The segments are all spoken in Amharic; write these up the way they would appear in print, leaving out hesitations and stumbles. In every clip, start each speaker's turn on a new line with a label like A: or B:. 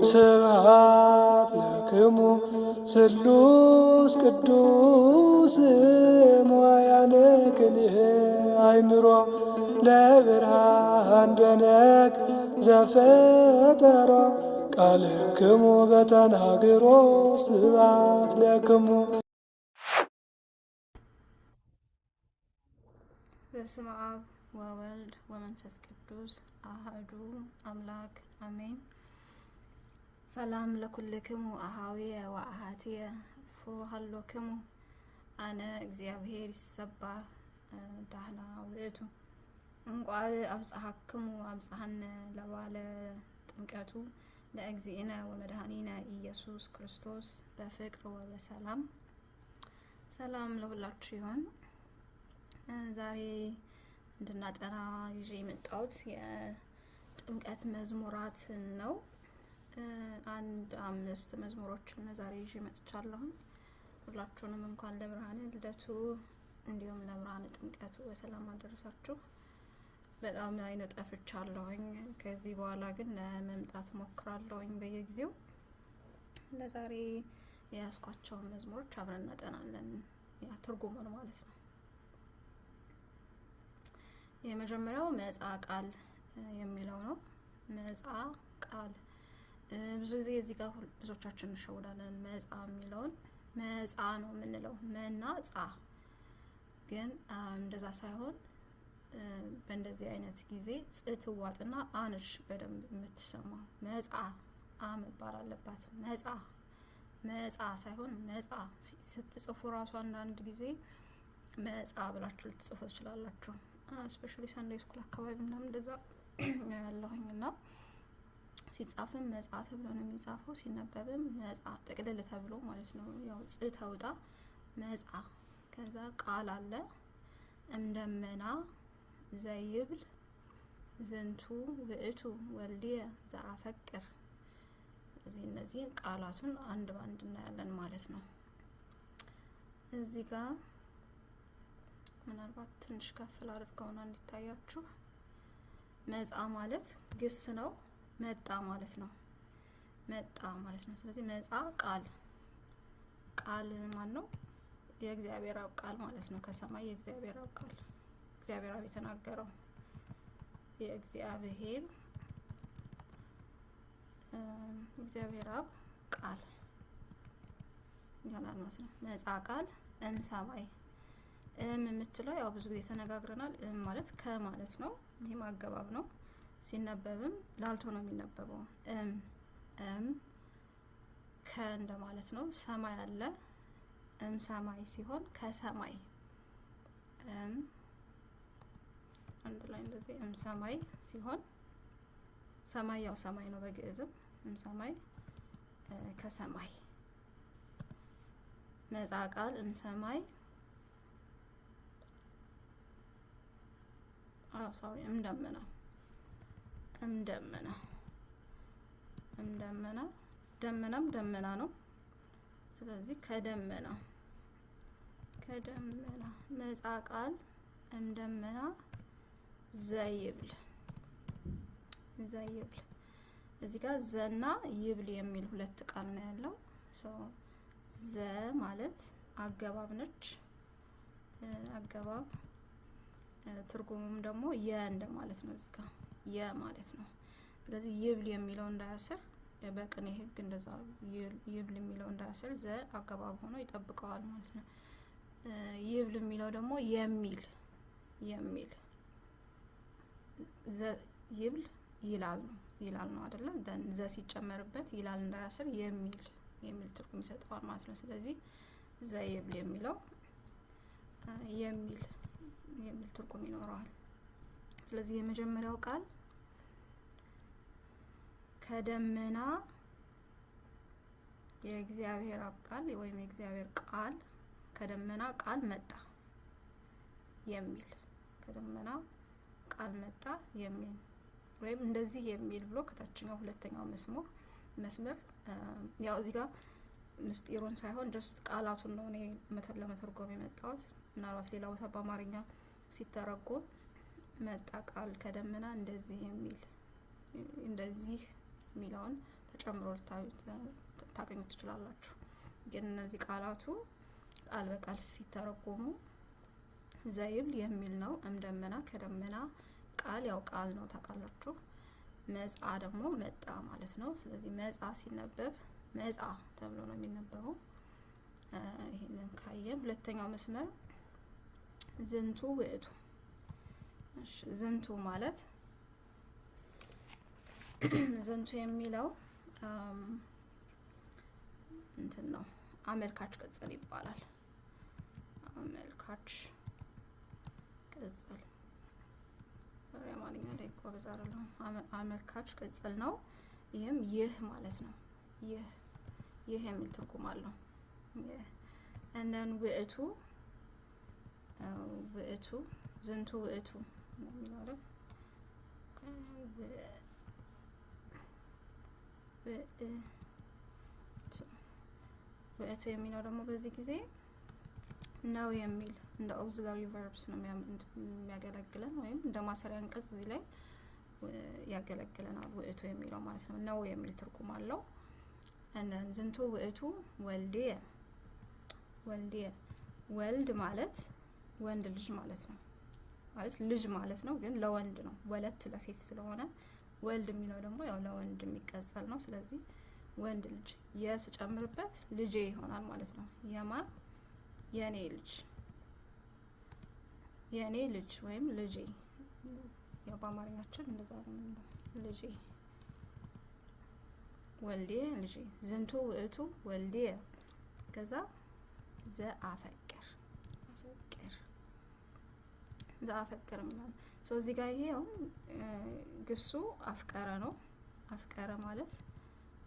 A: ስብሐት ለክሙ ስሉስ ቅዱስ መዋያነ ክልኤ አእምሮ ለብርሃን በነግ ዘፈጠሮ ቃልክሙ በተናግሮ ስብሐት ለክሙ።
B: በስመ አብ ወወልድ ወመንፈስ ቅዱስ አሐዱ አምላክ አሜን። ሰላም ለኩልክሙ አሃዊየ ወአሃትየ ፎሃሎክሙ አነ እግዚአብሔር ይሰባህ ዳህና ውእቱ። እንቋዕ አብጽሐክሙ አብጽሐነ ለባለ ጥምቀቱ ለእግዚእነ ወመድኃኒነ ኢየሱስ ክርስቶስ በፍቅር ወበሰላም። ሰላም ለሁላችሁ ይሁን። ዛሬ እንድናጠና ይዤ የመጣሁት የጥምቀት መዝሙራትን ነው። አንድ 5 መዝሙሮችን ዛሬ ይዤ መጥቻለሁ። ሁላችሁንም እንኳን ለብርሃነ ልደቱ እንዲሁም ለብርሃነ ጥምቀቱ በሰላም አደረሳችሁ። በጣም አይነ ጠፍቻለሁኝ። ከዚህ በኋላ ግን ለመምጣት ሞክራለሁኝ በየጊዜው። ለዛሬ የያዝኳቸውን መዝሙሮች አብረን እናጠናለን። ያ ትርጉሙን ማለት ነው። የመጀመሪያው መጽአ ቃል የሚለው ነው። መጽአ ቃል ብዙ ጊዜ እዚህ ጋር ብዙዎቻችን እንሸውዳለን። መጽአ የሚለውን መጽአ ነው የምንለው፣ መና ጻ። ግን እንደዛ ሳይሆን በእንደዚህ አይነት ጊዜ ጽትዋጥና አንሽ በደንብ የምትሰማው መጽአ አ መባል አለባት። መጽአ መጽአ ሳይሆን መጽአ ስትጽፉ ራሱ አንዳንድ ጊዜ መጽአ ብላችሁ ልትጽፉ ትችላላችሁ። ስፔሻሊ ሳንዴይ ስኩል አካባቢ ምናምን እንደዛ ያለሁኝ እና ሲጻፍም መጽአ ተብሎ ነው የሚጻፈው፣ ሲነበብም መጽአ ጥቅልል ተብሎ ማለት ነው። ያው ጽ ተውጣ መጽአ። ከዛ ቃል አለ እምደመና ዘይብል ዝንቱ ውእቱ ወልድየ ዘአፈቅር። እነዚህ ቃላቱን አንድ ባንድ እናያለን ማለት ነው። እዚህ ጋር ምናልባት ትንሽ ከፍ ላድርገውና እንዲታያችሁ። መጽአ ማለት ግስ ነው። መጣ ማለት ነው። መጣ ማለት ነው። ስለዚህ መጽአ ቃል። ቃል ማን ነው? የእግዚአብሔር አብ ቃል ማለት ነው። ከሰማይ የእግዚአብሔር አብ ቃል፣ እግዚአብሔር አብ የተናገረው የእግዚአብሔር አብ ቃል ይሆናል ማለት ነው። መጽአ ቃል እምሰማይ። የምትለው ያው ብዙ ጊዜ ተነጋግረናል። ማለት ከማለት ነው። ይሄ ማገባብ ነው። ሲነበብም ላልቶ ነው የሚነበበው። ከ እንደማለት ነው። ሰማይ አለ ሰማይ ሲሆን ከሰማይ አንድ ላይ እንደዚህ ሰማይ ሲሆን ሰማይ ያው ሰማይ ነው በግዕዝም ሰማይ ከሰማይ። መጽአ ቃል ሰማይ እምደመና ደመናም ደመና ነው። ስለዚህ ከደመና መጽአ ቃል እምደመና ዘይብል። እዚህ ጋር ዘና ይብል የሚል 2 ቃል ነው ያለው። ዘ ማለት አገባብ ነች። አገባብ ትርጉሙም ደግሞ እንደማለት ነው። እዚህ ጋር ማለት ነው። ስለዚህ ይብል የሚለው እንዳያስር በቅኔ ሕግ እንደዛ ይብል የሚለው እንዳያስር ዘ አገባብ ሆኖ ይጠብቀዋል ማለት ነው። ይብል የሚለው ደግሞ የሚል ዘ ይብል ይላል ነው አይደለ? ዘ ሲጨመርበት ይላል እንዳያስር የሚል ትርጉም ይሰጠዋል ማለት ነው። ስለዚህ ዘ ይብል የሚለው የሚል ትርጉም ይኖረዋል። ስለዚህ የመጀመሪያው ቃል ከደመና የእግዚአብሔር አብ ቃል ወይም የእግዚአብሔር ቃል ከደመና ቃል መጣ የሚል ከደመና ቃል መጣ የሚል ወይም እንደዚህ የሚል ብሎ ከታችኛው ሁለተኛው መስመር ያው እዚህ ጋር ምስጢሩን ሳይሆን ጀስት ቃላቱን ነው እኔ ለመተርጎም የመጣሁት። ምናልባት ሌላ ቦታ በአማርኛ ሲተረጎም መጣ ቃል ከደመና እንደዚህ የሚለውን ተጨምሮ ታገኙት ትችላላችሁ። ግን እነዚህ ቃላቱ ቃል በቃል ሲተረጎሙ ዘይብል የሚል ነው። እምደመና ከደመና ቃል ያው ቃል ነው ታውቃላችሁ። መጻ ደግሞ መጣ ማለት ነው። ስለዚህ መጻ ሲነበብ መጻ ተብሎ ነው የሚነበበው። ይሄንን ካየን ሁለተኛው መስመር ዝንቱ ውእቱ። እሺ ዝንቱ ማለት ዝንቱ የሚለው እንትን ነው አመልካች ቅጽል ይባላል። አመልካች ቅጽል ዛሬ አማርኛ ላይ ጎበዝ አይደለሁም። አመልካች ቅጽል ነው። ይህም ይህ ማለት ነው። ይህ የሚል ትርጉም አለው። እነን ውእቱ ዝንቱ ውእቱ ነው የሚለው ውእቱ የሚለው ደግሞ በዚህ ጊዜ ነው የሚል እንደ ኦግዚላሪ ቨርብስ ነው የሚያገለግለን ወይም እንደ ማሰሪያ አንቀጽ እዚህ ላይ ያገለግለናል። ውእቱ የሚለው ማለት ነው የሚል ትርጉም አለው። እነን ዝንቱ ውእቱ ወልድየ ወልድ ማለት ወንድ ልጅ ማለት ነው። ማለት ልጅ ማለት ነው፣ ግን ለወንድ ነው። ወለት ለሴት ስለሆነ ወልድ የሚለው ደግሞ ያው ለወንድ የሚቀጸል ነው። ስለዚህ ወንድ ልጅ የስጨምርበት ልጄ ይሆናል ማለት ነው። የማን የኔ ልጅ ወይም ልጄ። ያው በአማርኛችን እንደዛ ነው ልጄ ወልድየ ልጄ። ዝንቱ ውእቱ ወልድየ ከዛ ዘአፈቅር የሚለው ሶ እዚህ ጋር ይሄ አሁን ግሱ አፍቀረ ነው። አፍቀረ ማለት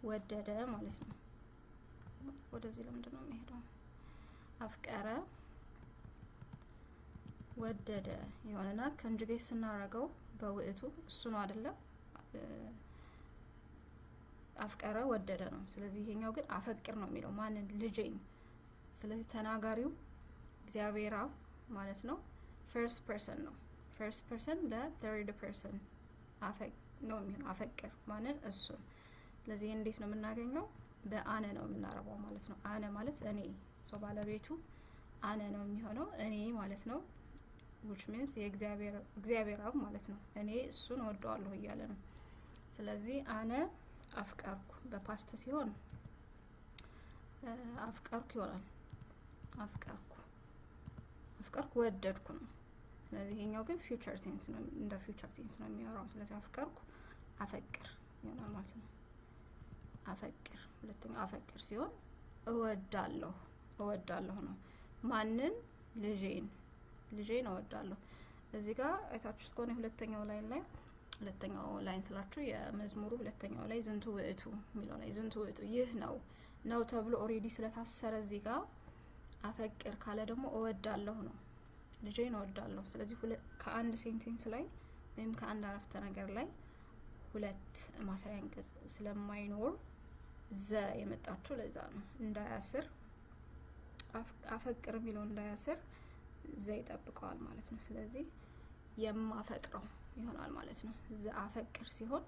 B: ወደደ ማለት ነው። ወደዚህ ለምንድን ነው የሚሄደው? አፍቀረ ወደደ የሆነና ኮንጁጌት ስናረገው በውእቱ እሱ ነው አይደለ? አፍቀረ ወደደ ነው። ስለዚህ ይሄኛው ግን አፈቅር ነው የሚለው ማንን? ልጄን። ስለዚህ ተናጋሪው እግዚአብሔር አብ ማለት ነው። ፈርስት ፐርሰን ነው። ፈርስት ፐርሰን ለተርድ ፐርሰን ነው የሚሆነው። አፈቅር ማንን? እሱን። ስለዚህ እንዴት ነው የምናገኘው? በአነ ነው የምናረባው ማለት ነው። አነ ማለት እኔ፣ ሰው ባለቤቱ አነ ነው የሚሆነው እኔ ማለት ነው። which means የእግዚአብሔር አብ ማለት ነው። እኔ እሱን ወደዋለሁ እያለ ነው። ስለዚህ አነ አፍቀርኩ በፓስት ሲሆን አፍቀርኩ ይሆናል። አፍቀርኩ ወደድኩ ነው። ስለዚህ ይሄኛው ግን ፊውቸር ቴንስ ነው፣ እንደ ፊውቸር ቴንስ ነው የሚያወራው። ስለዚህ አፍቀርኩ አፈቅር ይሆናል ማለት ነው። አፈቅር ሁለተኛው አፈቅር ሲሆን እወዳለሁ ነው። ማንን? ልጄን እወዳለሁ። እዚህ ጋር አይታችሁት ከሆነ ሁለተኛው ላይን ስላችሁ የመዝሙሩ ሁለተኛው ላይ ዝንቱ ውእቱ የሚለው ላይ ዝንቱ ውእቱ ይህ ነው ተብሎ ኦሬዲ ስለታሰረ እዚህ ጋር አፈቅር ካለ ደግሞ እወዳለሁ ነው። ልጄን እወዳለሁ። ስለዚህ ከአንድ ሴንቴንስ ላይ ወይም ከአንድ አረፍተ ነገር ላይ ሁለት ማሰሪያ አንቀጽ ስለማይኖር ዘ የመጣችሁ ለዛ ነው። እንዳያስር አፈቅር የሚለው እንዳያስር ዘ ይጠብቀዋል ማለት ነው። ስለዚህ የማፈቅረው ይሆናል ማለት ነው። ዘ አፈቅር ሲሆን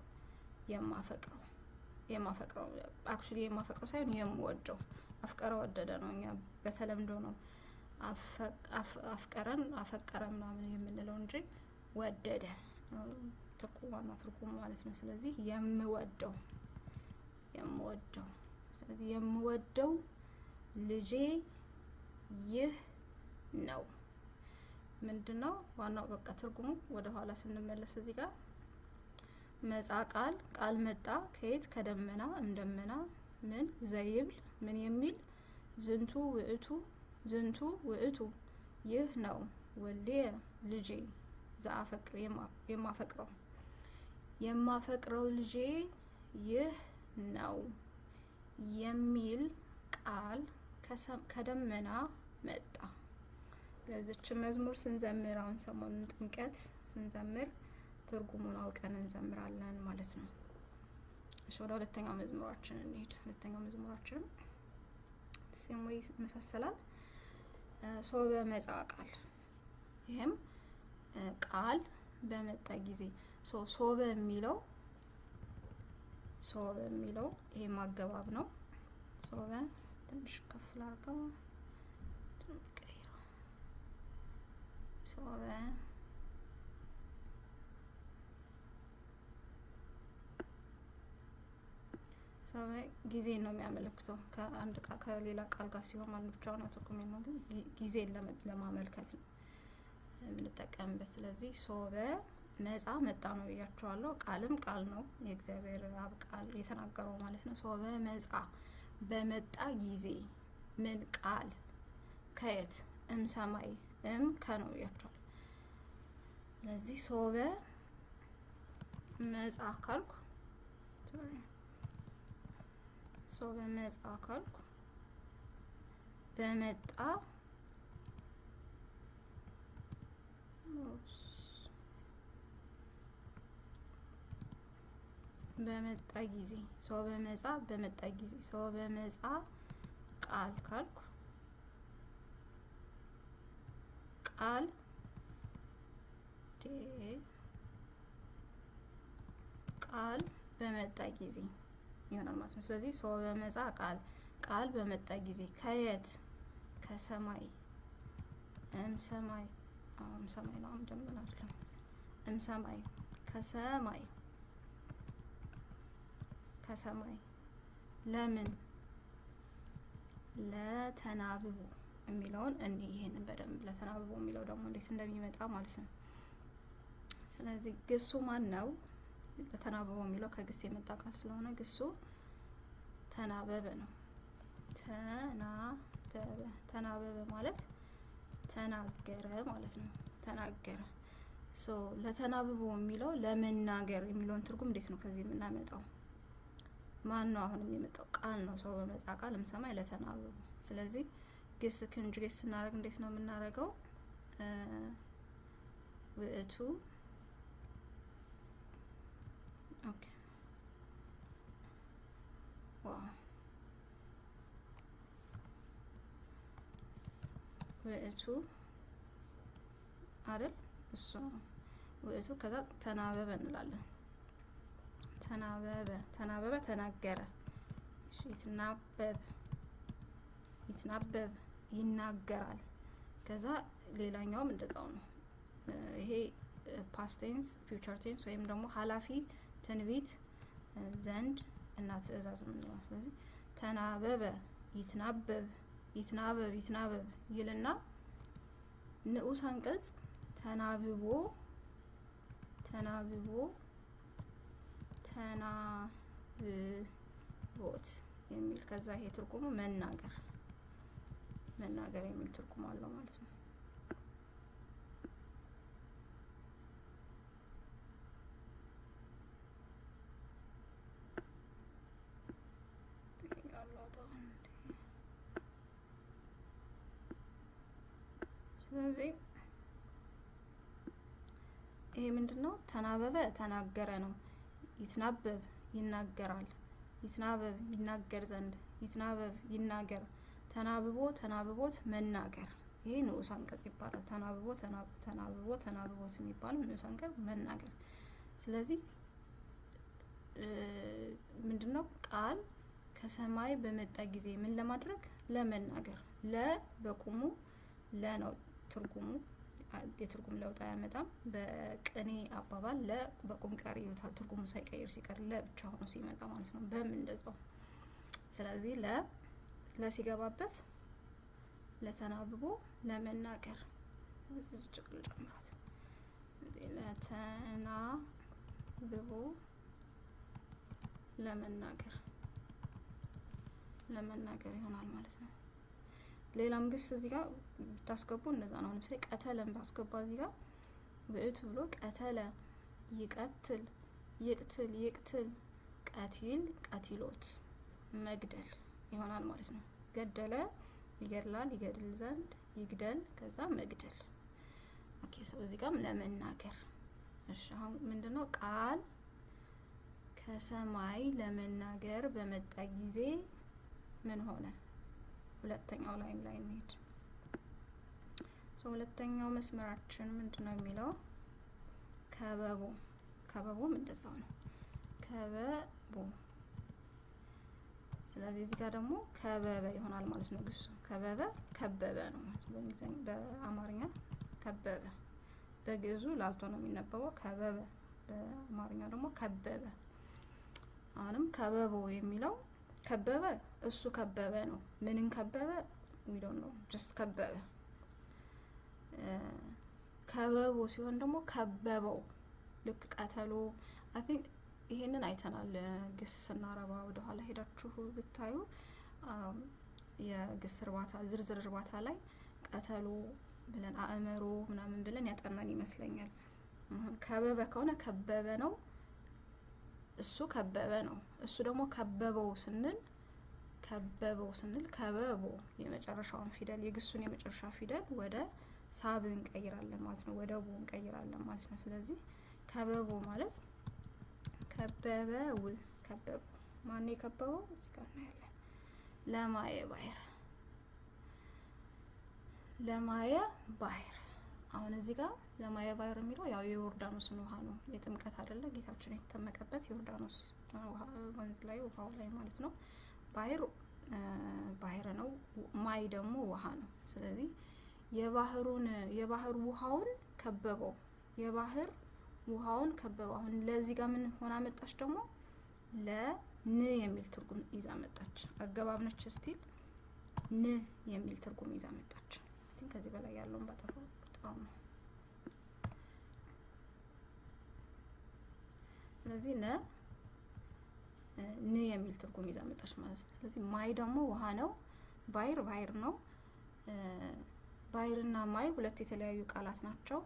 B: የማፈቅረው አክቹሊ የማፈቅረው ሳይሆን የምወደው። አፍቀረ ወደደ ነው። እኛ በተለምዶ ነው አፈቀረ ምናምን የምንለው እንጂ ወደደ ዋና ትርጉሙ ማለት ነው። ስለዚህ የምወደው ስለዚህ የምወደው ልጄ ይህ ነው። ምንድነው ዋናው? በቃ ትርጉሙ ወደ ኋላ ስንመለስ እዚህ ጋር መጻ ቃል መጣ ከየት? ከደመና እምደመና ምን ዘይብል ምን የሚል ዝንቱ ውእቱ ይህ ነው ወልድየ ልጄ ዘአፈቅር የማፈቅረው ልጄ ይህ ነው የሚል ቃል ከደመና መጣ። ለዚች መዝሙር ስንዘምር አሁን ሰሞኑን ጥምቀት ስንዘምር ትርጉሙን አውቀን እንዘምራለን ማለት ነው። እሺ ወደ ሁለተኛው መዝሙራችን እንሂድ። ሁለተኛው መዝሙራችን ሲሞይ መሳሰላል ሶበ መጻ ቃል። ይሄም ቃል በመጣ ጊዜ ሶበ የሚለው ሶበ የሚለው ይሄ ማገባብ ነው። ሶበ ትንሽ ከፍ ላድርገው። ሶበ ጊዜ ነው የሚያመለክተው። ከአንድ ከሌላ ቃል ጋር ሲሆን አንድ ብቻውን ትርጉም ነው፣ ግን ጊዜን ለማመልከት ነው የምንጠቀምበት። ስለዚህ ሶበ መጻ መጣ ነው ብያቸዋለሁ። ቃልም ቃል ነው፣ የእግዚአብሔር አብ ቃል የተናገረው ማለት ነው። ሶበ መጻ በመጣ ጊዜ ምን ቃል ከየት ሰማይ ከነው ብያቸዋለሁ። ስለዚህ ሶበ መጻ ካልኩ ሶበ መጻ ካልኩ በመጣ በመጣ ጊዜ ሶበ መጻ በመጣ ጊዜ ሶበ መጻ ቃል ካልኩ ቃል ቃል በመጣ ጊዜ ይሆናል ማለት ነው። ስለዚህ ሶበ መጻ ቃል በመጣ ጊዜ ከየት ከሰማይ ሰማይ ሰማይ ነው እንደምናለው ሰማይ ከሰማይ ለምን ለተናብቦ የሚለውን ይሄንን በደንብ ለተናብቦ የሚለው ደግሞ እንዴት እንደሚመጣ ማለት ነው። ስለዚህ ግሱ ማን ነው? ለተናብቦ የሚለው ከግስ የመጣ ቃል ስለሆነ ግሱ ተናበበ ነው። ተናበበ ማለት ተናገረ ማለት ነው። ተናገረ። ለተናብቦ የሚለው ለመናገር የሚለውን ትርጉም እንዴት ነው ከዚህ የምናመጣው? ማን ነው አሁን የሚመጣው? ቃል ነው። ሶበ መጻ ቃል ሰማይ ለተናብቦ። ስለዚህ ግስ ኮንጁጌት ስናደርግ እንዴት ነው የምናደርገው? ውእቱ ኦኬ ውእቱ አይደል? እሱ ውእቱ ከዛ ተናበበ እንላለን። ተናበበ ተናገረ። እሺ ይትናበብ ይናገራል። ከዛ ሌላኛውም እንደዛው ነው። ይሄ ፓስት ቴንስ፣ ፊውቸር ቴንስ ወይም ደግሞ ኃላፊ ትንቢት ዘንድ እና ትእዛዝ ምንለው። ስለዚህ ተናበበ ይትናበብ ይልና ንዑስ አንቀጽ ተናብቦት የሚል ከዛ ይሄ ትርጉሙ መናገር የሚል ትርጉም አለው ማለት ነው። ስለዚህ ይሄ ምንድነው? ተናበበ ተናገረ ነው። ይትናበብ ይናገራል። ይትናበብ ይናገር ዘንድ። ይትናበብ ይናገር። ተናብቦት መናገር። ይሄ ንዑስ አንቀጽ ይባላል። ተናብቦት የሚባለው ንዑስ አንቀጽ መናገር። ስለዚህ ምንድነው? ቃል ከሰማይ በመጣ ጊዜ ምን ለማድረግ? ለመናገር። በቁሙ ነው ትርጉሙ። የትርጉም ለውጥ አያመጣም። በቅኔ አባባል በቁም ቀሪ ይሉታል። ትርጉሙ ሳይቀይር ሲቀር ለብቻ ሆኖ ሲመጣ ማለት ነው። እንደዛው። ስለዚህ ለሲገባበት ለተናብቦ ለመናገር ጭቅል ጨምራት ለተናብቦ ለመናገር ይሆናል ማለት ነው። ሌላም ግስ እዚህ ጋር ብታስገቡ እንደዛ ነው። ለምሳሌ ቀተለን ባስገባ እዚህ ጋር ውእቱ ብሎ ቀተለ ይቀትል ቀቲሎት መግደል ይሆናል ማለት ነው። ገደለ ይገድላል፣ ይገድል ዘንድ ይግደል፣ ከዛ መግደል። ኦኬ ሰው እዚህ ጋርም ለመናገር። እሺ አሁን ምንድነው? ቃል ከሰማይ ለመናገር በመጣ ጊዜ ምን ሆነ? ሁለተኛው ላይ እንሂድ። ሁለተኛው መስመራችን ምንድነው የሚለው? ከበቦም እንደዛው ነው። ስለዚህ እዚህ ጋር ደግሞ ከበበ ይሆናል ማለት ነው። ግሱ ከበበ ከበበ ነው ማለት ነው። በእንግሊዝኛ በአማርኛ ከበበ፣ በግዕዙ ላልቶ ነው የሚነበበው ከበበ፣ በአማርኛ ደግሞ ከበበ። አሁንም ከበበው የሚለው ከበበ እሱ ከበበ ነው። ምንን ከበበ የሚለው ነው ጀስት ከበበ። ከበቦ ሲሆን ደግሞ ከበበው ልክ ቀተሎ አይ ቲንክ ይሄንን አይተናል። ግስ ስናረባ ወደ ኋላ ሄዳችሁ ብታዩ የግስ እርባታ ዝርዝር እርባታ ላይ ቀተሎ ብለን አእመሮ ምናምን ብለን ያጠናን ይመስለኛል። ከበበ ከሆነ ከበበ ነው፣ እሱ ከበበ ነው። እሱ ደግሞ ከበበው ስንል ከበቦ የመጨረሻውን ፊደል የግሱን የመጨረሻ ፊደል ወደ ሳብ እንቀይራለን ማለት ነው፣ ወደ ቦ እንቀይራለን ማለት ነው። ስለዚህ ከበቦ ማለት ከበበው፣ ከበበው ማን የከበበው እዚህ ጋር እናያለን። ለማየ ባሕር፣ ለማየ ባሕር። አሁን እዚህ ጋር ለማየ ባሕር የሚለው ያው የዮርዳኖስን ውሃ ነው። የጥምቀት አይደለ ጌታችን የተጠመቀበት ዮርዳኖስ ወንዝ ላይ ውሃው ላይ ማለት ነው። ባሕር ባሕር ነው፣ ማይ ደግሞ ውሃ ነው። ስለዚህ የባህር ውሃውን ከበበው፣ የባህር ውሃውን ከበበው። አሁን ለዚህ ጋር ምን ሆና መጣች? ደግሞ ለን የሚል ትርጉም ይዛ መጣች። አገባብ ነች ስቲል ን የሚል ትርጉም ይዛ መጣች። ከዚህ በላይ ያለውን ባጠፋው ጥሩ ነው። ስለዚህ ን የሚል ትርጉም ይዛ መጣች ማለት ነው። ስለዚህ ማይ ደግሞ ውሃ ነው፣ ባሕር ነው። ባሕርና ማይ ሁለት የተለያዩ ቃላት ናቸው።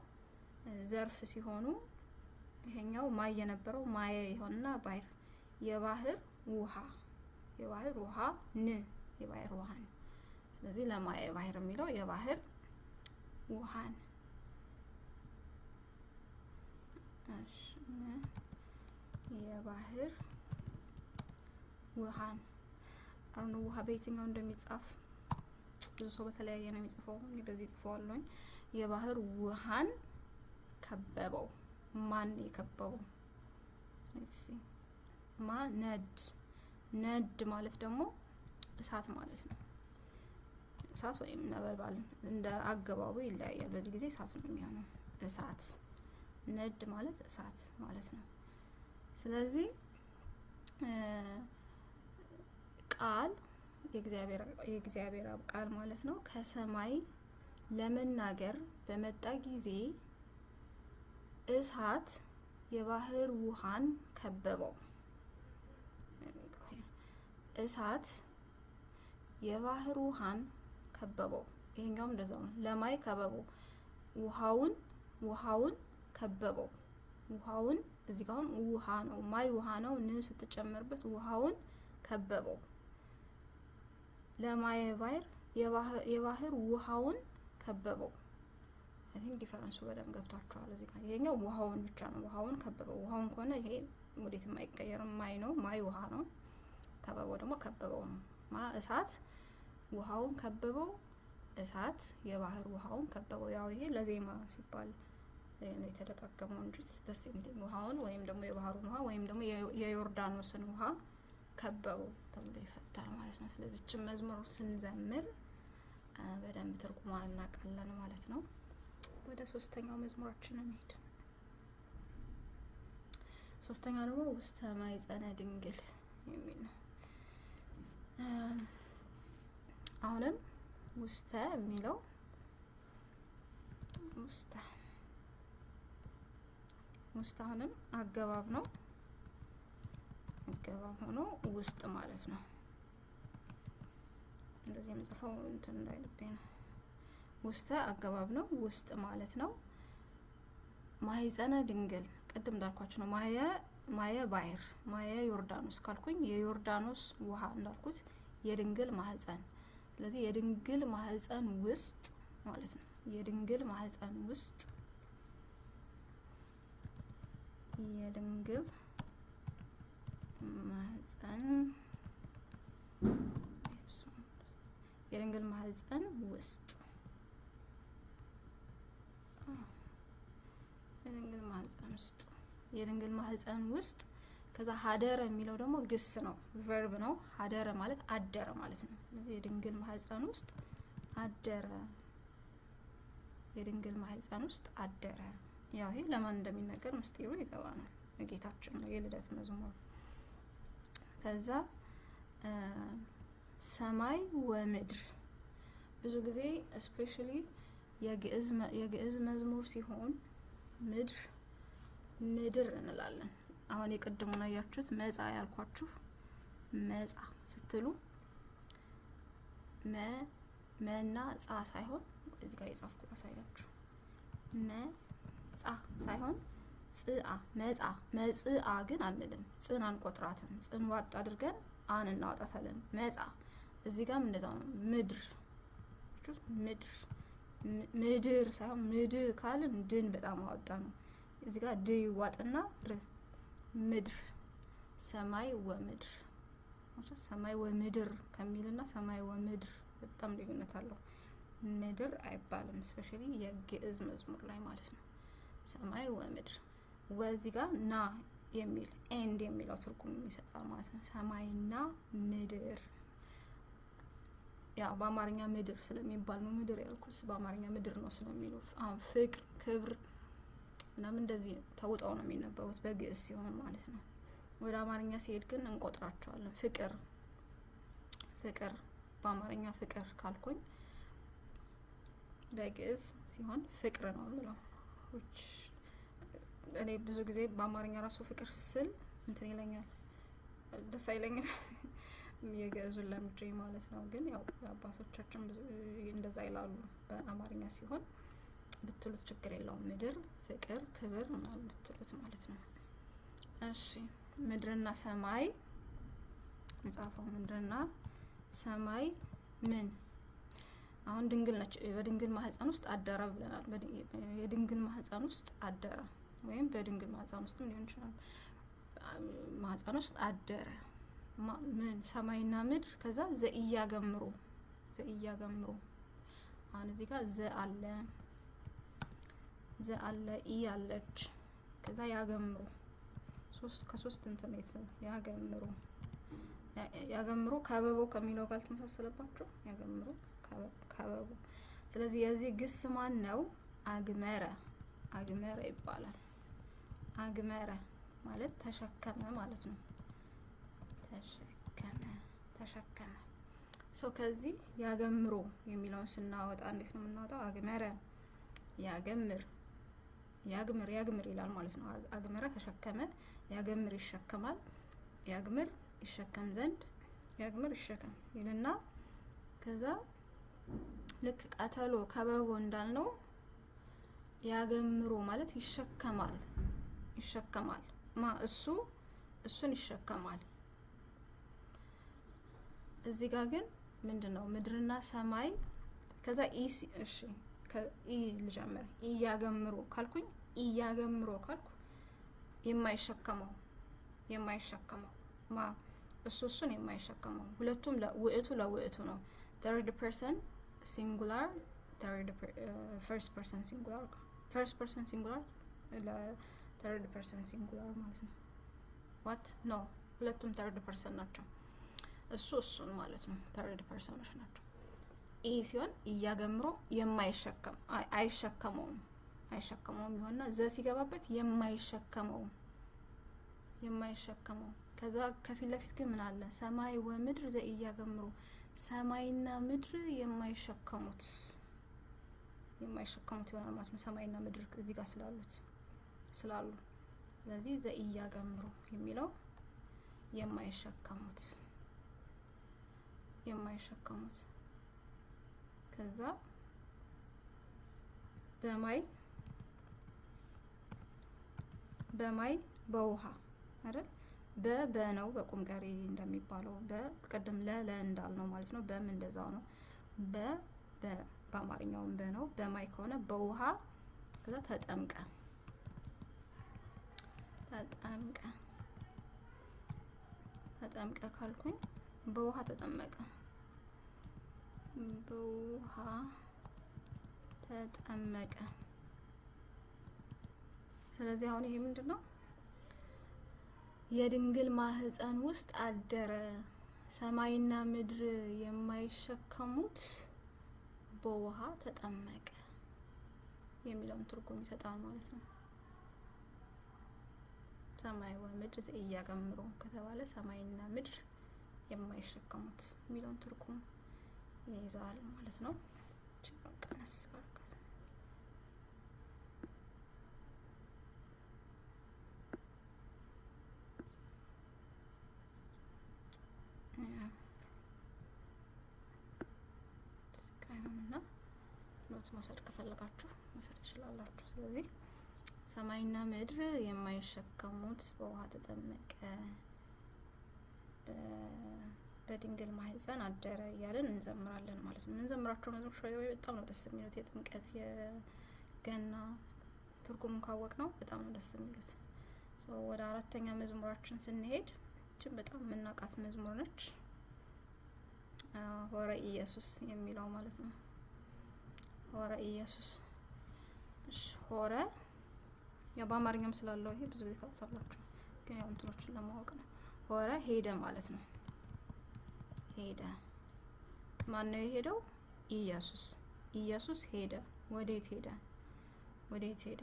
B: ዘርፍ ሲሆኑ ይሄኛው ማይ የነበረው ማየ ይሆንና ባሕር የባህር ውሃ የባህር ውሃን። ስለዚህ ለማየ ባሕር የሚለው የባህር ውሃን የባህር ውሃን። አሁን ውሃ በየትኛው እንደሚጻፍ ብዙ ሰው በተለያየ ነው የሚጽፈው። እኔ በዚህ ጽፈዋለሁኝ። የባህር ውሃን ከበበው። ማን የከበበው? ነድ ማለት ደግሞ እሳት ማለት ነው። እሳት ወይም ነበልባል እንደ አገባቡ ይለያያል። በዚህ ጊዜ እሳት ነው የሚሆነው። እሳት ነድ ማለት እሳት ማለት ነው። ስለዚህ ቃል የእግዚአብሔር አብ ቃል ማለት ነው ከሰማይ ለመናገር በመጣ ጊዜ እሳት የባህር ውሃን ከበበው። እሳት የባህር ውሃን ከበበው። ይሄኛውም እንደዛው ነው። ለማይ ከበበው፣ ውሃውን ከበበው። ውሃውን እዚህ ጋር ውሃ ነው፣ ማይ ውሃ ነው። ን ስትጨምርበት ውሃውን ከበበው። ለማየ ባሕር የባህር ውሃውን ከበበው። ይሄን ዲፈረንሱ በደንብ ገብቷቸዋል። እዚህ ጋር ይሄኛው ውሃውን ብቻ ነው፣ ውሃውን ከበበው። ውሃውን ከሆነ ይሄ ወዴትም አይቀየርም፣ ማይ ነው፣ ማይ ውሃ ነው። ከበበው ደግሞ ከበበው ነው። እሳት ውሃውን ከበበው፣ እሳት የባህር ውሃውን ከበበው። ያው ይሄ ለዜማ ሲባል የተደጋገመው እንጂ ተስተምተን ውሃውን ወይም ደግሞ የባህሩን ውሃ ወይም ደግሞ የዮርዳኖስን ውሃ ከበበው ተብሎ ይፈታል ማለት ነው። ስለዚህ እቺ መዝሙር ስንዘምር በደንብ ትርጉሟን እናውቃለን ማለት ነው። ወደ ሶስተኛው መዝሙራችን እንሂድ። ሶስተኛው ደግሞ ውስተ ማኅፀነ ድንግል የሚል ነው። አሁንም ውስተ የሚለው ውስጥ አሁንም አገባብ ነው። አገባብ ሆኖ ውስጥ ማለት ነው። እንደዚህ የምጽፈው እንትን እንዳይልብኝ ነው። ውስተ አገባብ ነው፣ ውስጥ ማለት ነው። ማኅፀነ ድንግል ቅድም እንዳልኳችሁ ነው። ማየ ባሕር፣ ማየ ዮርዳኖስ ካልኩኝ የዮርዳኖስ ውሃ እንዳልኩት የድንግል ማኅፀን። ስለዚህ የድንግል ማኅፀን ውስጥ ማለት ነው። የድንግል ማኅፀን ውስጥ የድንግል ማኅፀን ውስጥ የድንግል ማኅፀን ውስጥ ከዛ ሀደረ የሚለው ደግሞ ግስ ነው፣ ቨርብ ነው። ሀደረ ማለት አደረ ማለት ነው። ስለዚህ የድንግል ማህፀን ውስጥ አደረ፣ የድንግል ማህፀን ውስጥ አደረ። ያው ይሄ ለማን እንደሚነገር ምስጢሩ ይገባናል። ጌታችን ነው የልደት መዝሙር። ከዛ ሰማይ ወምድር ብዙ ጊዜ ስፔሻሊ የግዕዝ መዝሙር ሲሆን ምድር እንላለን። አሁን የቀደሙን አያችሁት መጻ ያልኳችሁ መጻ ስትሉ መና ጻ ሳይሆን እዚህ ጋር የጻፍኩት አሳያችሁ። መጻ ሳይሆን ጽአ መጽአ ግን አንልም። ጽን አንቆጥራትም። ጽን ዋጥ አድርገን አን እናወጣታለን። መጻ እዚህ ጋርም እንደዛው ነው። ምድር ሳይሆን ምድር ካልን ድን በጣም አወጣ ነው። እዚህ ጋር ድ ይዋጥና ር ምድር። ሰማይ ወምድር ሰማይ ወምድር ከሚልና ሰማይ ወምድር በጣም ልዩነት አለው። ምድር አይባልም፣ ስፔሻሊ የግዕዝ መዝሙር ላይ ማለት ነው። ሰማይ ወምድር ወዚህ ጋር ና የሚል ኤንድ የሚለው ትርጉም ይሰጣል ማለት ነው። ሰማይና ምድር ያ በአማርኛ ምድር ስለሚባል ነው ምድር ያልኩት። በአማርኛ ምድር ነው ስለሚሉ አሁን ፍቅር፣ ክብር ምናምን እንደዚህ ተውጣው ነው የሚነበቡት በግዕዝ ሲሆን ማለት ነው። ወደ አማርኛ ሲሄድ ግን እንቆጥራቸዋለን። ፍቅር በአማርኛ ፍቅር ካልኩኝ በግዕዝ ሲሆን ፍቅር ነው የምለው። እኔ ብዙ ጊዜ በአማርኛ ራሱ ፍቅር ስል እንትን ይለኛል፣ ደስ አይለኝም የግዕዙን ለምጄ ማለት ነው። ግን ያው አባቶቻችን እንደዛ ይላሉ። በአማርኛ ሲሆን ብትሉት ችግር የለውም። ምድር፣ ፍቅር፣ ክብር ምናምን ብትሉት ማለት ነው። እሺ ምድርና ሰማይ እንጻፈው። ምድርና ሰማይ ምን አሁን ድንግል ነች። በድንግል ማህፀን ውስጥ አደረ ብለናል። የድንግል ማህፀን ውስጥ አደረ ወይም በድንግል ማህፀን ውስጥ ሊሆን ይችላል። ማህፀን ውስጥ አደረ ምን ሰማይና ምድር። ከዛ ዘኢያገምሩ አሁን እዚህ ጋር ዘ አለ ኢ አለች። ከዛ ያገምሩ ከሶስት ኢንተርኔት ያገምሩ ከበቦ ከሚለው ጋር ተመሳሰለባቸው። ያገምሩ ከበቦ። ስለዚህ የዚህ ግስ ማን ነው? አግመረ ይባላል። አግመረ ማለት ተሸከመ ማለት ነው። ተሸከመ ሶ ከዚህ ያገምሮ የሚለውን ስናወጣ እንዴት ነው የምናወጣው? አግመረ ያግምር ይላል ማለት ነው። አግመረ ተሸከመ፣ ያገምር ይሸከማል፣ ያግምር ይሸከም ዘንድ፣ ያግምር ይሸከም ይልና ከዛ ልክ ቀተሎ ከበቦ እንዳልነው ያገምሮ ማለት ይሸከማል እሱን ይሸከማል። እዚህ ጋር ግን ምንድነው ምድርና ሰማይ ከዛ እሺ ከኢ ልጀምር። እያገምሩ ካልኩኝ ካልኩ የማይሸከመው እሱን የማይሸከመው ሁለቱም ለውእቱ ነው። third person singular first person singular third person singular ማለት ነው። what no ሁለቱም third person ናቸው። እሱን ማለት ነው። third personዎች ናቸው። ኢ ሲሆን እያገምሮ የማይሸከም አይሸከመውም ይሆንና ዘ ሲገባበት የማይሸከመው ከዛ ከፊት ለፊት ግን ምን አለ? ሰማይ ወምድር ዘኢያገምሩ ሰማይና ምድር የማይሸከሙት ይሆናል ማለት ነው። ሰማይና ምድር እዚህ ጋር ስላሉ ስለዚህ ዘኢያገምሩ የሚለው የማይሸከሙት ከዛ በማይ በውሃ አይደል? በነው በቁም ቀሪ እንደሚባለው በቀደም ለ እንዳልነው ማለት ነው። በም እንደዛው ነው። በአማርኛው በነው በማይ ከሆነ በውሃ ከዛ ተጠምቀ ካልኩኝ በውሃ ተጠመቀ ስለዚህ አሁን ይሄ ምንድነው? የድንግል ማህፀን ውስጥ አደረ፣ ሰማይና ምድር የማይሸከሙት በውሃ ተጠመቀ የሚለውን ትርጉም ይሰጣል ማለት ነው። ሰማይ ወምድር እያገምሩ ከተባለ ሰማይና ምድር የማይሸከሙት የሚለውን ትርጉም ይይዛል ማለት ነው። ቀነስ ኖት መውሰድ ከፈለጋችሁ መውሰድ ትችላላችሁ። ስለዚህ ሰማይና ምድር የማይሸከሙት በውሃ ተጠመቀ፣ በድንግል ማህፀን አደረ እያለን እንዘምራለን ማለት ነው። የምንዘምራቸው መዝሙሮች በጣም ነው ደስ የሚሉት። የጥምቀት የገና ትርጉሙን ካወቅ ነው በጣም ነው ደስ የሚሉት። ወደ አራተኛ መዝሙራችን ስንሄድ እችን በጣም የምናውቃት መዝሙር ነች። ሆረ ኢየሱስ የሚለው ማለት ነው። ሆረ ኢየሱስ ሆረ ያው በአማርኛም ስላለው ይሄ ብዙ ጊዜ ታውቃላችሁ፣ ግን ያው እንትኖችን ለማወቅ ነው። ሆረ ሄደ ማለት ነው። ሄደ ማን ነው የሄደው? ኢየሱስ። ኢየሱስ ሄደ። ወዴት ሄደ? ወዴት ሄደ?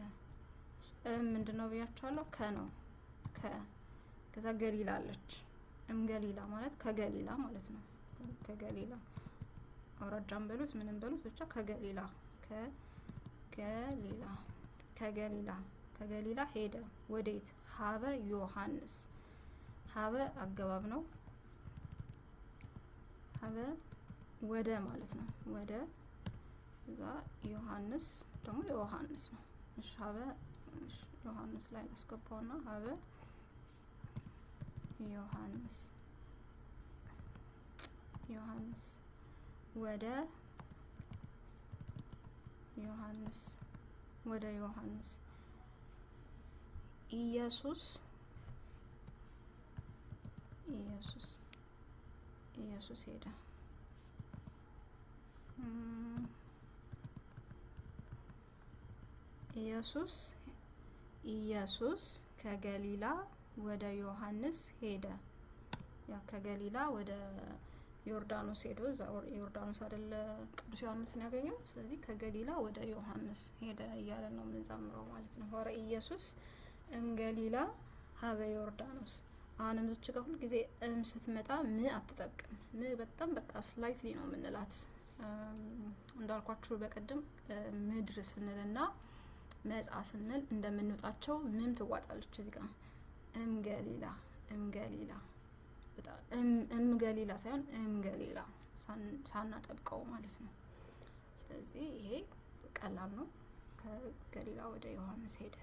B: ምንድነው ብያችኋለሁ? ከነው ከዛ ገሊላ አለች። ገሊላ ማለት ከገሊላ ማለት ነው። ከገሊላ አውራጃም በሉት ምንም በሉት ብቻ ከገሊላ ከገሊላ ሄደ። ወዴት? ሀበ ዮሐንስ። ሀበ አገባብ ነው። ሀበ ወደ ማለት ነው። ወደ እዛ ዮሐንስ ደግሞ ዮሐንስ ነው። እሺ ሀበ ዮሐንስ ላይ አስገባውና ሀበ ዮሐንስ ወደ ዮሐንስ ኢየሱስ ሄደ። ኢየሱስ ከገሊላ ወደ ዮሐንስ ሄደ። ያ ከገሊላ ወደ ዮርዳኖስ ሄዶ እዛ ዮርዳኖስ አይደለ ቅዱስ ዮሐንስን ያገኘው። ስለዚህ ከገሊላ ወደ ዮሐንስ ሄደ እያለ ነው የምንዘምረው ማለት ነው። ሆረ ኢየሱስ ገሊላ ሀበ ዮርዳኖስ። አሁንም ዝች ጋር ሁሉ ጊዜ ስትመጣ አትጠብቅም። በጣም በቃ ስላይትሊ ነው የምንላት። እንዳልኳችሁ በቀደም ምድር ስንልና መጻ ስንል እንደምንወጣቸው ትዋጣለች እዚህ ጋር ገሊላ ገሊላ ሳይሆን ገሊላ ሳናጠብቀው ማለት ነው። ስለዚህ ይሄ ቀላል ነው። ከገሊላ ወደ ዮሐንስ ሄደ።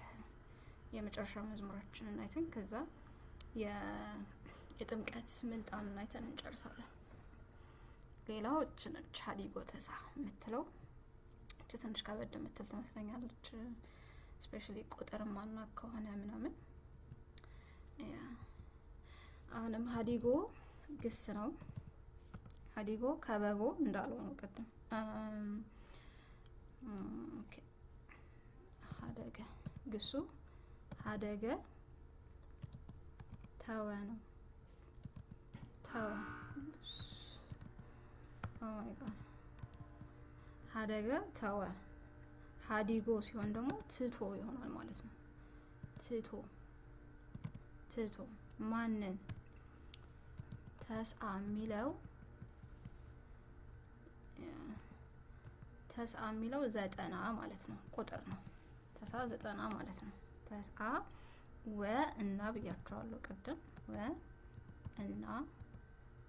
B: የመጨረሻ መዝሙራችንን አይተን ከዛ የጥምቀት ምልጣንን አይተን እንጨርሳለን። ሌላው እችነች ሀዲጎ ተሳ የምትለው እች ትንሽ ከበድ የምትል ትመስለኛለች። ስፔሻሊ ቁጥር ማናቅ ከሆነ ምናምን። አሁንም ሀዲጎ ግስ ነው። ሀዲጎ ከበቦ እንዳለው ነው ቅድም። ኦኬ ሀደገ ግሱ ሀደገ ተወ ነው። ተወ ኦ ማይ ጋድ ሀደገ ተወ። ሀዲጎ ሲሆን ደግሞ ትቶ ይሆናል ማለት ነው። ትቶ ማንን? ተስአ የሚለው ዘጠና ማለት ነው። ቁጥር ነው። ተስአ 90 ማለት ነው። ተስአ ወ እና ብያቸዋለሁ ቅድም። ወ እና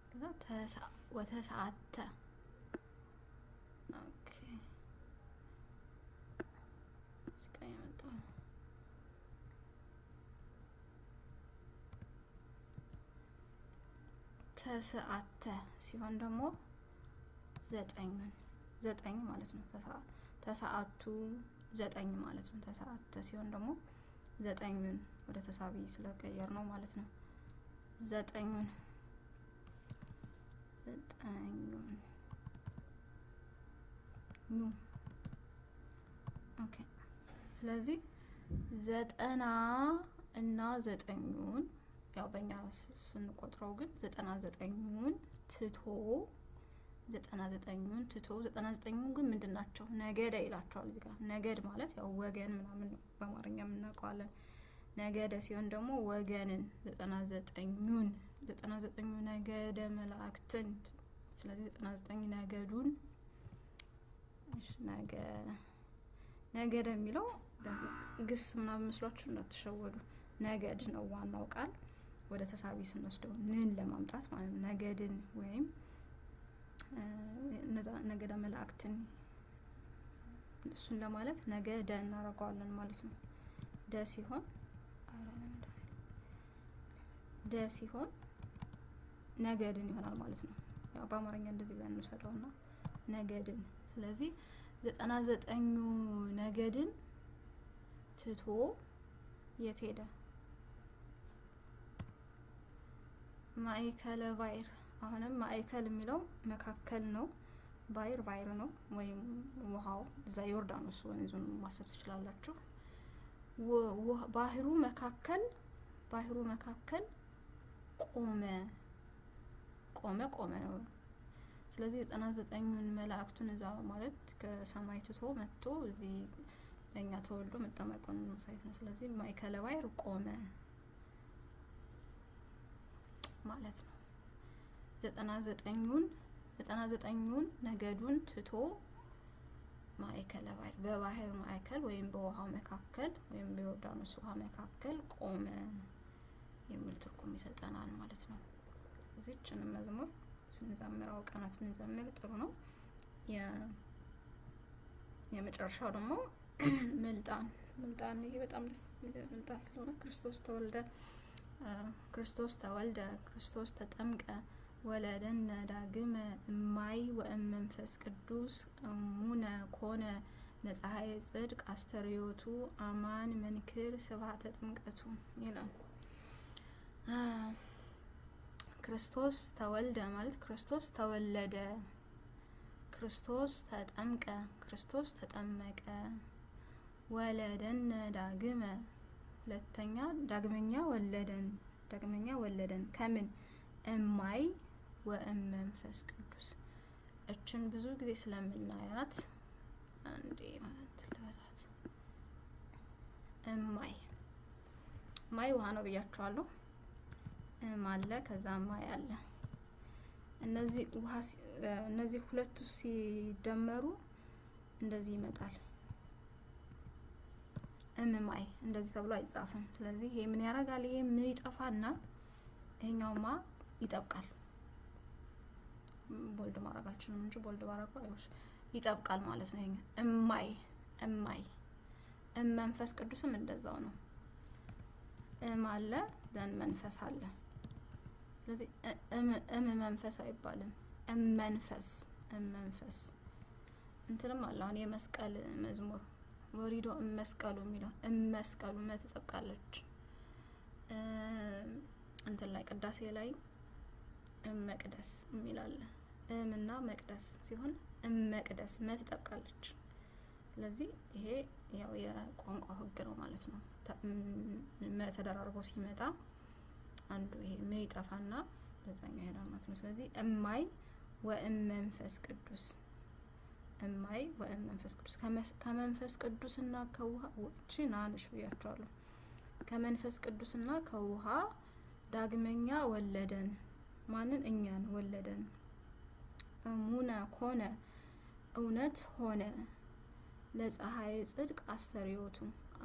B: ከዛ ተስአ ወተስአተ። ኦኬ ስቃይ መጣው። ተስአተ ሲሆን ደግሞ ዘጠኝ ማለት ነው። ተስአቱ 9 ማለት ነው። ተስአተ ሲሆን ደግሞ 9ን ወደ ተሳቢ ስለቀየር ነው ማለት ነው። 9ን ኦኬ። ስለዚህ 90 እና 9ን ያው በእኛ ስንቆጥረው ግን 99ን ትቶ 99ን ግን ምንድናቸው? ነገደ ይላቸዋል እዚህ ጋር። ነገድ ማለት ያው ወገን ምናምን ነው በአማርኛ የምናውቀዋለን። ነገደ ሲሆን ደግሞ ወገንን 99ኙ ነገደ መላእክትን። ስለዚህ 99 ነገዱን ነገደ የሚለው ግስ ምናምን መስሏችሁ እንዳትሸወዱ። ነገድ ነው ዋናው ቃል። ወደ ተሳቢ ስንወስደው ንን ለማምጣት ማለት ነው። ነገድን ወይም ነገደ መላእክትን እሱን ለማለት ነገደ እናደርገዋለን ማለት ነው። ደ ሲሆን ነገድን ይሆናል ማለት ነው። ያው በአማርኛ እንደዚህ ብለን እንወስደውና ነገድን። ስለዚህ 99ኙ ነገድን ትቶ የት ሄደ? ማእከለ ባሕር። አሁንም ማእከል የሚለው መካከል ነው። ባሕር ነው ወይም ውሃው እዛ ዮርዳኖስ ወንዙን ማሰብ ትችላላችሁ። ባህሩ መካከል ቆመ ነው። ስለዚህ 99ኙን መላእክቱን እዛ ማለት ከሰማይ ትቶ መጥቶ እዚህ ለኛ ተወልዶ መጠመቁን ማሳየት ነው። ስለዚህ ማእከለ ባሕር ቆመ ማለት ነው። 99ኙን ነገዱን ትቶ ማእከለ ባሕር በባህር ማዕከል ወይም በውሃው መካከል ወይም በዮርዳኖስ ውሃ መካከል ቆመ የሚል ትርጉም ይሰጠናል ማለት ነው። እዚህችን መዝሙር ስንዘምረው ቀናት ብንዘምር ጥሩ ነው። የመጨረሻው ደግሞ ምልጣን ይሄ በጣም ደስ የሚል ምልጣን ስለሆነ ክርስቶስ ተወልደ ክርስቶስ ተጠምቀ ወለደነ ዳግመ እማይ ወእመንፈስ ቅዱስ እሙነ ኮነ ለፀሐይ ጽድቅ አስተርዮቱ አማን መንክር ስብሐተ ጥምቀቱ ይላል። ክርስቶስ ተወልደ ማለት ክርስቶስ ተወለደ፣ ክርስቶስ ተጠምቀ ክርስቶስ ተጠመቀ፣ ወለደነ ዳግመ ዳግመኛ ወለደን ከምን እማይ ወእመንፈስ ቅዱስ። እችን ብዙ ጊዜ ስለምናያት አንዴ ማለት ልበላት። እማይ ውሃ ነው ብያችኋለሁ። አለ ከዛ እማይ አለ። እነዚህ ሁለቱ ሲደመሩ እንደዚህ ይመጣል። እምማይ እንደዚህ ተብሎ አይጻፍም። ስለዚህ ይሄ ምን ያደርጋል? ይሄ ምን ይጠፋና ይሄኛውማ ይጠብቃል። ቦልድ ማድረግ አልችልም እንጂ ቦልድ ባረጋ ይጠብቃል ማለት ነው። ይሄኛው እማይ መንፈስ ቅዱስም እንደዛው ነው። አለ ዘን መንፈስ አለ። ስለዚህ መንፈስ አይባልም። መንፈስ እንትንም አለ። አሁን የመስቀል መዝሙር ወሪዶ መስቀሉ የሚለው መስቀሉ መተጠብቃለች። እንትን ላይ ቅዳሴ ላይ መቅደስ የሚላል እና መቅደስ ሲሆን መቅደስ መተጠብቃለች። ስለዚህ ይሄ ያው የቋንቋ ሕግ ነው ማለት ነው። ተደራርቦ ሲመጣ አንዱ ይሄ ምን ይጠፋና በዛኛው ይሄዳል ማለት ነው። ስለዚህ እማይ ወእመንፈስ ቅዱስ ከመንፈስ ቅዱስና ከውሃ ውጪ ናንሽ ብያቸዋለሁ። ከመንፈስ ቅዱስና ከውሃ ዳግመኛ ወለደን። ማንን? እኛን ወለደን። እሙነ ኮነ እውነት ሆነ ለፀሐይ ጽድቅ አስተርዮቱ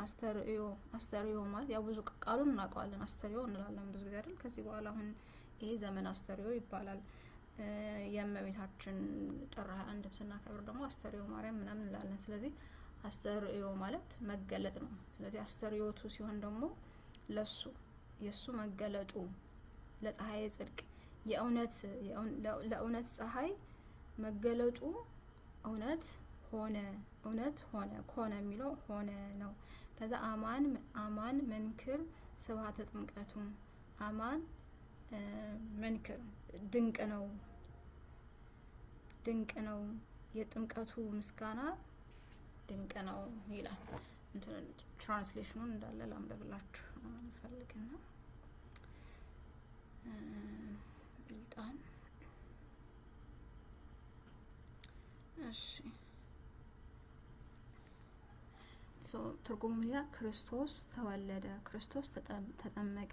B: አስተርዮ ማለት ያው ብዙ ቃሉን እናውቀዋለን። አስተርዮ እንላለን ብዙ ጊዜ አይደል? ከዚህ በኋላ አሁን ይሄ ዘመን አስተርዮ ይባላል። የእመቤታችን ጥር 21 ስናከብር ደግሞ አስተርዮ ማርያም ምናምን እንላለን። ስለዚህ አስተርዮ ማለት መገለጥ ነው። ስለዚህ አስተርዮቱ ሲሆን ደግሞ የሱ መገለጡ ለፀሐይ ጽድቅ ለእውነት ፀሐይ መገለጡ እውነት ሆነ ኮነ የሚለው ሆነ ነው። ከዛ አማን መንክር ስብሐተ ጥምቀቱ አማን መንክር ድንቅ ነው የጥምቀቱ ምስጋና ድንቅ ነው ይላል። ትራንስሌሽኑን እንዳለ ላንብብላችሁ ፈልግና ቢልጣን እሺ ትርጉሙ ያ ክርስቶስ ተወለደ፣ ክርስቶስ ተጠመቀ፣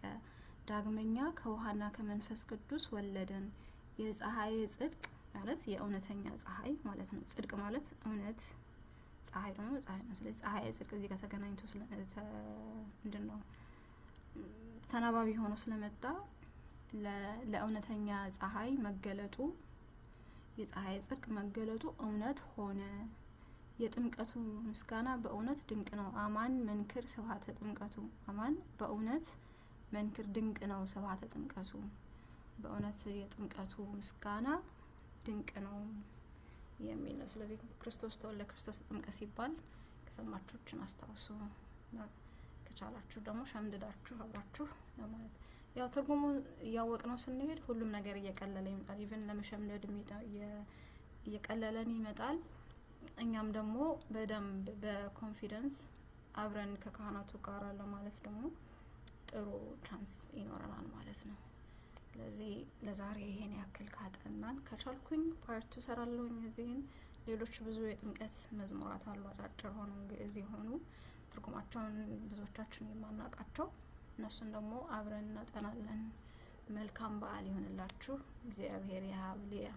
B: ዳግመኛ ከውሃና ከመንፈስ ቅዱስ ወለደን። የፀሐይ ጽድቅ ማለት የእውነተኛ ፀሐይ ማለት ነው። ጽድቅ ማለት እውነት፣ ፀሐይ ደግሞ ፀሐይ ነው። ስለዚህ ፀሐይ ጽድቅ እዚህ ጋር ተገናኝቶ ምንድነው ተናባቢ ሆኖ ስለመጣ ለእውነተኛ ፀሐይ መገለጡ የፀሐይ ጽድቅ መገለጡ እውነት ሆነ። የጥምቀቱ ምስጋና በእውነት ድንቅ ነው። አማን መንክር ስብሐተ ጥምቀቱ። አማን በእውነት መንክር ድንቅ ነው ስብሐተ ጥምቀቱ። በእውነት የጥምቀቱ ምስጋና ድንቅ ነው የሚል ነው። ስለዚህ ክርስቶስ ተወለደ፣ ክርስቶስ ተጠመቀ ሲባል ከሰማችሁችን አስታውሱ። ከቻላችሁ ደግሞ ሸምድዳችሁ አብራችሁ ለማለት ያው ትርጉሙ እያወቅነው ስንሄድ ሁሉም ነገር እየቀለለ ይመጣል። ኢቭን ለመሸምደድ እየቀለለን ይመጣል። እኛም ደግሞ በደንብ በኮንፊደንስ አብረን ከካህናቱ ጋር ለማለት ደግሞ ጥሩ ቻንስ ይኖረናል ማለት ነው። ስለዚህ ለዛሬ ይሄን ያክል ካጠናን ከቻልኩኝ ፓርቱ ሰራለሁኝ። እዚህን ሌሎች ብዙ የጥምቀት መዝሙራት አሉ፣ አጫጭር ሆኑ ግዕዝ የሆኑ ትርጉማቸውን ብዙዎቻችን የማናውቃቸው፣ እነሱን ደግሞ አብረን እናጠናለን። መልካም በዓል ይሆንላችሁ። እግዚአብሔር ያብልያ።